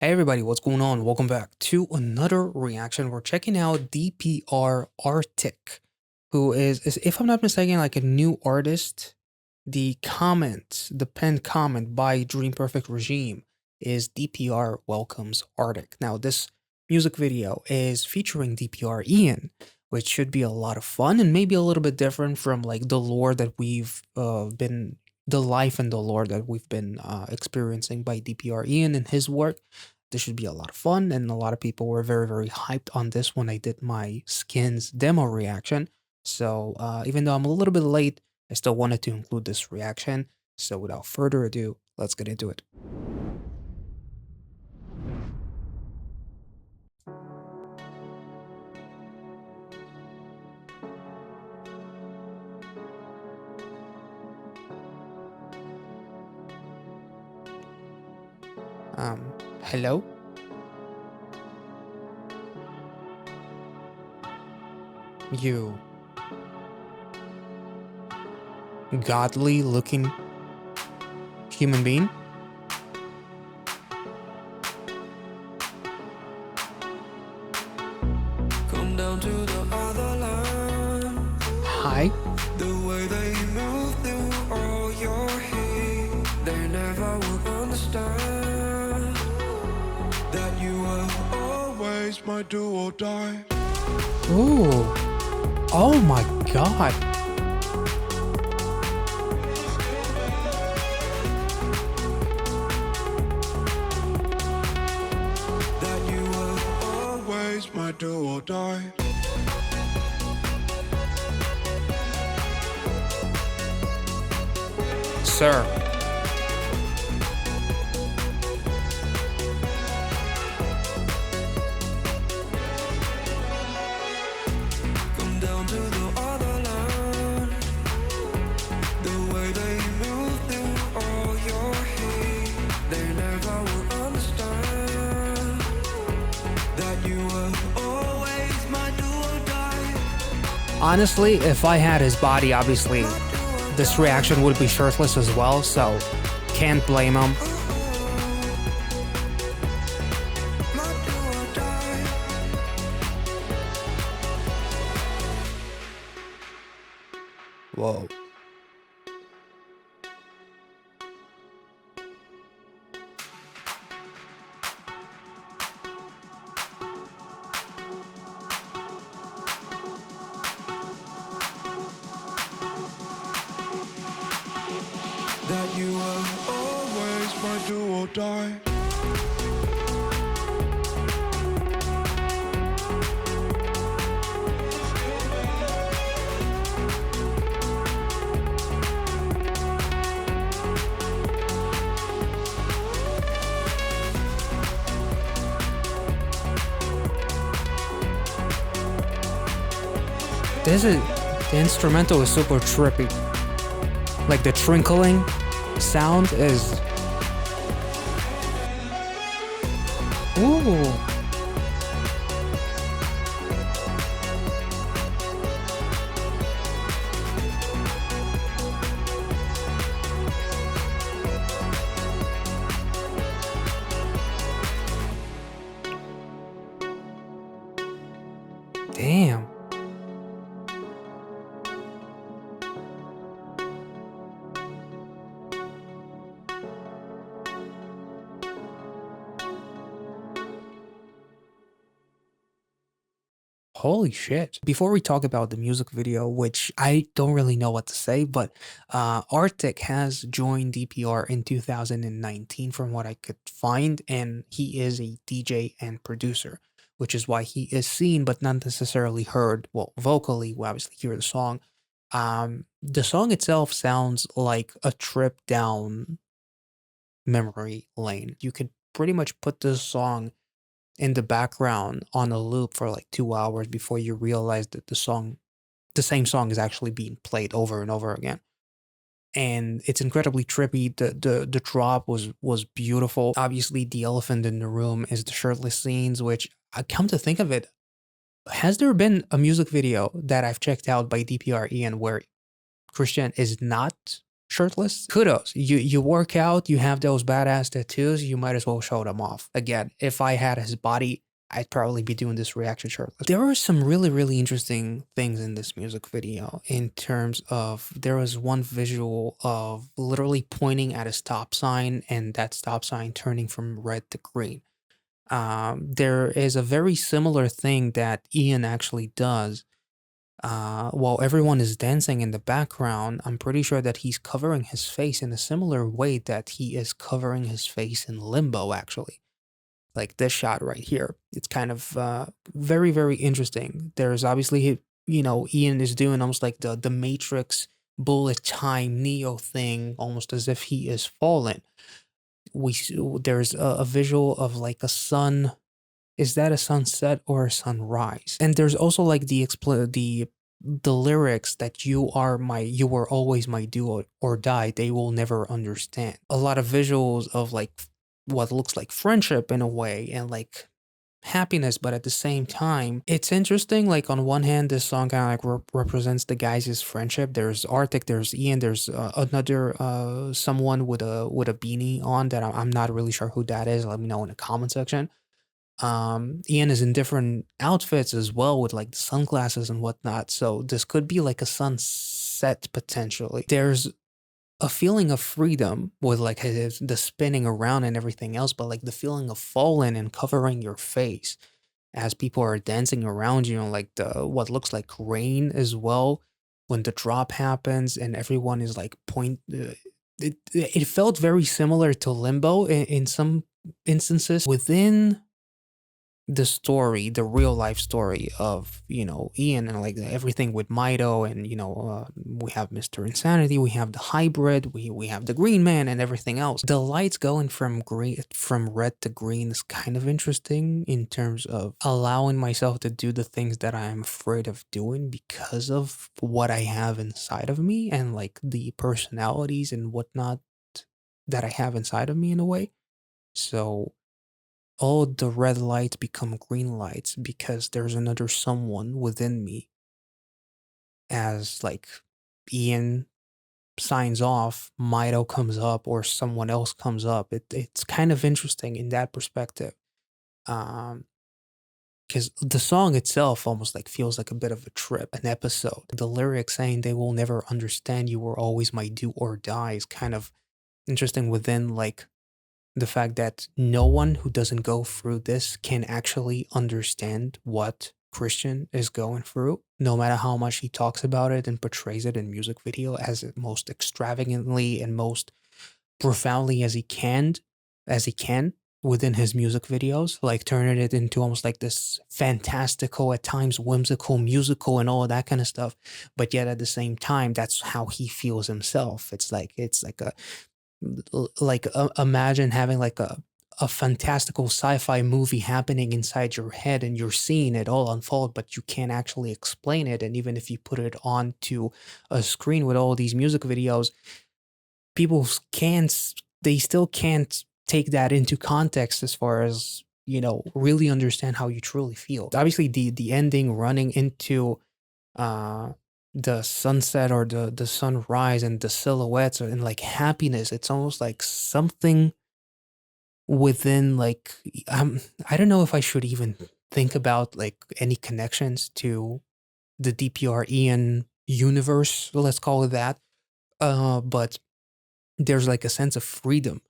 Hey everybody, what's going on? Welcome back to another reaction. We're checking out DPR ARTIC, who is, if I'm not mistaken, like a new artist. The pinned comment by Dream Perfect Regime is DPR welcomes ARTIC. Now, this music video is featuring DPR Ian, which should be a lot of fun and maybe a little bit different from like the lore that we've been the life and the lore that we've been experiencing by DPR Ian and his work. This should be a lot of fun, and a lot of people were very, very hyped on this when I did my skins demo reaction. So even though I'm a little bit late, I still wanted to include this reaction. So without further ado, let's get into it. Hello? You godly looking human being? Come down to the other line. Hi? The way they move through all your hate, they never will understand that you were always my do or die. Ooh. Oh my god. That you were always my do or die. Sir. Come down to the other line. The way they move through all your hate, they never will understand that you were always my do or die. Honestly, if I had his body, obviously, this reaction would be shirtless as well, so can't blame him. My do or die. Whoa. That you were always my do or die. The instrumental is super trippy. Like the trinkling sound is. Ooh. Damn. Holy shit. Before we talk about the music video, which I don't really know what to say, but ARTIC has joined DPR in 2019 from what I could find, and he is a DJ and producer, which is why he is seen but not necessarily heard. Well, vocally, we obviously hear the song itself sounds like a trip down memory lane. You could pretty much put this song in the background on a loop for like 2 hours before you realize that the same song is actually being played over and over again. And it's incredibly trippy. The drop was beautiful. Obviously, the elephant in the room is the shirtless scenes, which I come to think of it, has there been a music video that I've checked out by DPR Ian where Christian is not shirtless. Kudos. You work out, you have those badass tattoos, you might as well show them off. Again, if I had his body, I'd probably be doing this reaction shirtless. There are some really, really interesting things in this music video in terms of there was one visual of literally pointing at a stop sign and that stop sign turning from red to green. There is a very similar thing that Ian actually does while everyone is dancing in the background. I'm pretty sure that he's covering his face in a similar way that he is covering his face in Limbo, actually. Like this shot right here. It's kind of very, very interesting. There's obviously, Ian is doing almost like the Matrix bullet time Neo thing, almost as if he is fallen. There's a visual of like a sun. Is that a sunset or a sunrise? And there's also like the lyrics that you were always my do or die, they will never understand. A lot of visuals of like what looks like friendship in a way and like happiness, but at the same time, it's interesting. Like on one hand, this song kind of like represents the guys' friendship. There's ARTIC, there's Ian, there's another someone with a beanie on that I'm not really sure who that is. Let me know in the comment section. Ian is in different outfits as well with like the sunglasses and whatnot. So this could be like a sunset potentially. There's a feeling of freedom with like the spinning around and everything else, but like the feeling of falling and covering your face as people are dancing around you and like the what looks like rain as well when the drop happens and everyone is like it felt very similar to Limbo in some instances within the story, the real life story of, Ian and like everything with Mito and, we have Mr. Insanity, we have the hybrid, we have the Green Man and everything else. The lights going from red to green is kind of interesting in terms of allowing myself to do the things that I'm afraid of doing because of what I have inside of me and like the personalities and whatnot that I have inside of me in a way. So all the red lights become green lights because there's another someone within me. As like Ian signs off, Mito comes up or someone else comes up. It's kind of interesting in that perspective. Because the song itself almost like feels like a bit of a trip, an episode. The lyrics saying they will never understand, you were always my do or die is kind of interesting within like the fact that no one who doesn't go through this can actually understand what Christian is going through, no matter how much he talks about it and portrays it in music video as most extravagantly and most profoundly as he can within his music videos, like turning it into almost like this fantastical, at times whimsical, musical, and all of that kind of stuff. But yet at the same time, that's how he feels himself. It's like imagine having like a fantastical sci-fi movie happening inside your head and you're seeing it all unfold, but you can't actually explain it. And even if you put it onto a screen with all these music videos, people they still can't take that into context as far as, really understand how you truly feel. Obviously the ending running into uh the sunset or the sunrise and the silhouettes and like happiness, it's almost like something within like I don't know if I should even think about like any connections to the DPR Ian universe, let's call it that. But there's like a sense of freedom,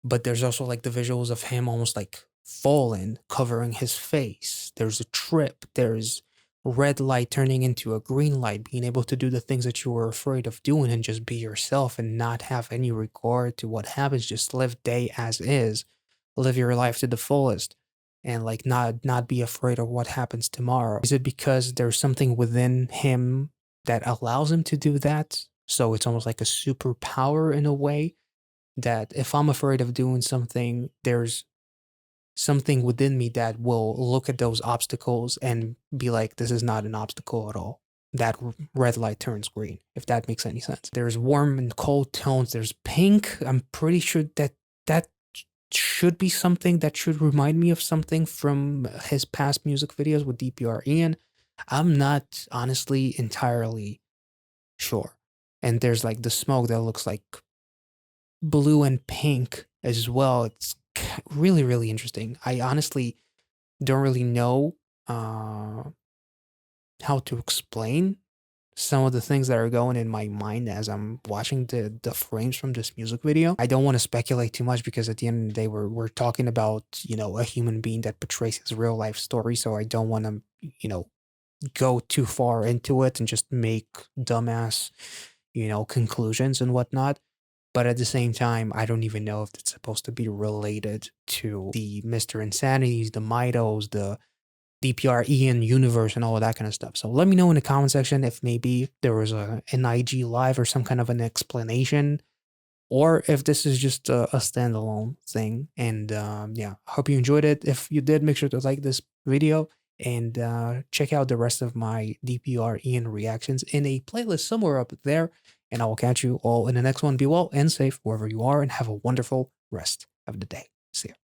but there's also like the visuals of him almost like falling, covering his face. There's a trip. There's red light turning into a green light, being able to do the things that you were afraid of doing and just be yourself and not have any regard to what happens. Just live day as is, live your life to the fullest, and like not be afraid of what happens tomorrow. Is it because there's something within him that allows him to do that? So it's almost like a superpower in a way that if I'm afraid of doing something, there's something within me that will look at those obstacles and be like, this is not an obstacle at all. That red light turns green, if that makes any sense. There's warm and cold tones. There's pink. I'm pretty sure that should be something that should remind me of something from his past music videos with DPR Ian. I'm not honestly entirely sure. and there's like the smoke that looks like blue and pink as well. It's really, really interesting. I honestly don't really know uh, how to explain some of the things that are going in my mind as I'm watching the frames from this music video. I don't want to speculate too much because at the end of the day, we're talking about, you know, a human being that portrays his real life story. So I don't want to, you know, go too far into it and just make dumbass, you know, conclusions and whatnot. But at the same time, I don't even know if it's supposed to be related to the Mr. Insanities, the Mitos, the DPR Ian universe and all of that kind of stuff. So let me know in the comment section if maybe there was an IG live or some kind of an explanation, or if this is just a standalone thing. And yeah, I hope you enjoyed it. If you did, make sure to like this video and check out the rest of my DPR Ian reactions in a playlist somewhere up there. And I will catch you all in the next one. Be well and safe wherever you are, and have a wonderful rest of the day. See ya.